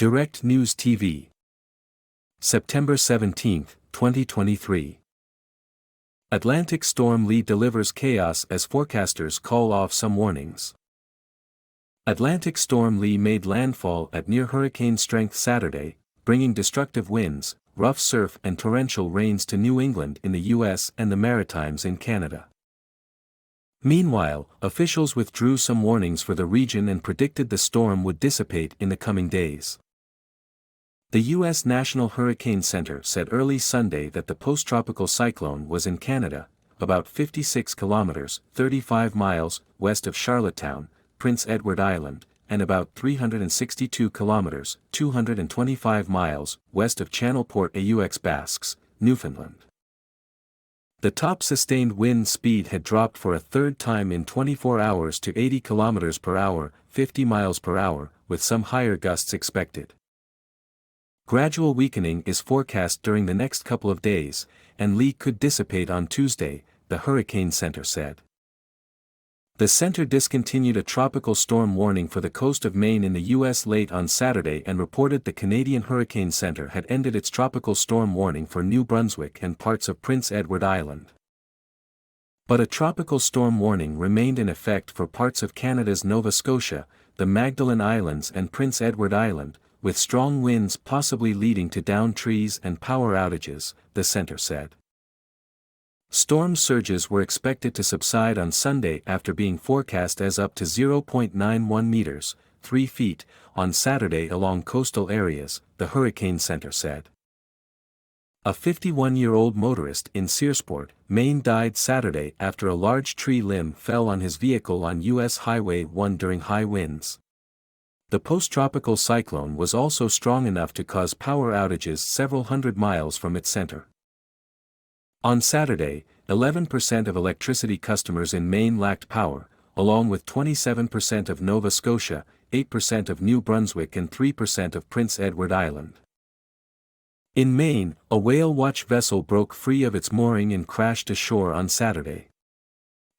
Direct News TV. September 17, 2023. Atlantic storm Lee delivers chaos as forecasters call off some warnings. Atlantic storm Lee made landfall at near hurricane strength Saturday, bringing destructive winds, rough surf and torrential rains to New England in the U.S. and the Maritimes in Canada. Meanwhile, officials withdrew some warnings for the region and predicted the storm would dissipate in the coming days. The U.S. National Hurricane Center said early Sunday that the post-tropical cyclone was in Canada, about 56 kilometers (35 miles) west of Charlottetown, Prince Edward Island, and about 362 kilometers (225 miles) west of Channel Port aux Basques, Newfoundland. The top sustained wind speed had dropped for a third time in 24 hours to 80 kilometers per hour, 50 miles per hour, with some higher gusts expected. Gradual weakening is forecast during the next couple of days, and Lee could dissipate on Tuesday, the Hurricane Center said. The center discontinued a tropical storm warning for the coast of Maine in the U.S. late on Saturday and reported the Canadian Hurricane Center had ended its tropical storm warning for New Brunswick and parts of Prince Edward Island. But a tropical storm warning remained in effect for parts of Canada's Nova Scotia, the Magdalen Islands and Prince Edward Island, with strong winds possibly leading to downed trees and power outages, the center said. Storm surges were expected to subside on Sunday after being forecast as up to 0.91 meters, 3 feet, on Saturday along coastal areas, the Hurricane Center said. A 51-year-old motorist in Searsport, Maine died Saturday after a large tree limb fell on his vehicle on U.S. Highway 1 during high winds. The post-tropical cyclone was also strong enough to cause power outages several hundred miles from its center. On Saturday, 11% of electricity customers in Maine lacked power, along with 27% of Nova Scotia, 8% of New Brunswick and 3% of Prince Edward Island. In Maine, a whale watch vessel broke free of its mooring and crashed ashore on Saturday.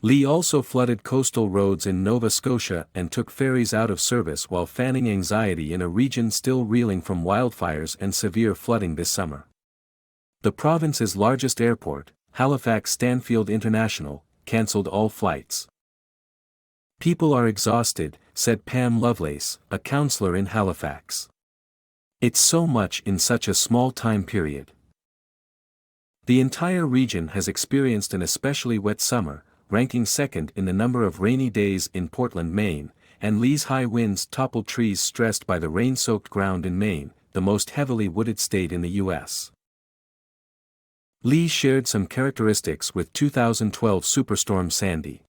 Lee also flooded coastal roads in Nova Scotia and took ferries out of service while fanning anxiety in a region still reeling from wildfires and severe flooding this summer. The province's largest airport, Halifax Stanfield International, cancelled all flights. People are exhausted, said Pam Lovelace, a counselor in Halifax. It's so much in such a small time period. The entire region has experienced an especially wet summer, ranking second in the number of rainy days in Portland, Maine, and Lee's high winds toppled trees stressed by the rain-soaked ground in Maine, the most heavily wooded state in the U.S. Lee shared some characteristics with 2012 Superstorm Sandy.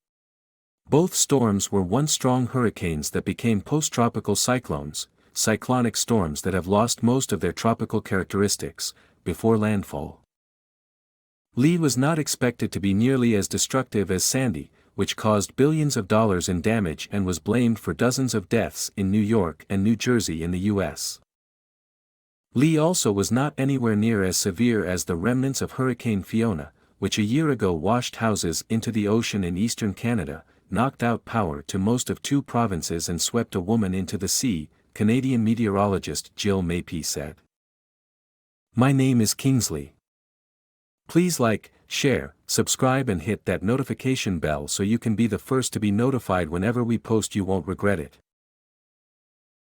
Both storms were once strong hurricanes that became post-tropical cyclones, cyclonic storms that have lost most of their tropical characteristics, before landfall. Lee was not expected to be nearly as destructive as Sandy, which caused billions of dollars in damage and was blamed for dozens of deaths in New York and New Jersey in the U.S. Lee also was not anywhere near as severe as the remnants of Hurricane Fiona, which a year ago washed houses into the ocean in eastern Canada, knocked out power to most of 2 provinces and swept a woman into the sea, Canadian meteorologist Jill Mapey said. My name is Kingsley. Please like, share, subscribe and hit that notification bell so you can be the first to be notified whenever we post. You won't regret it.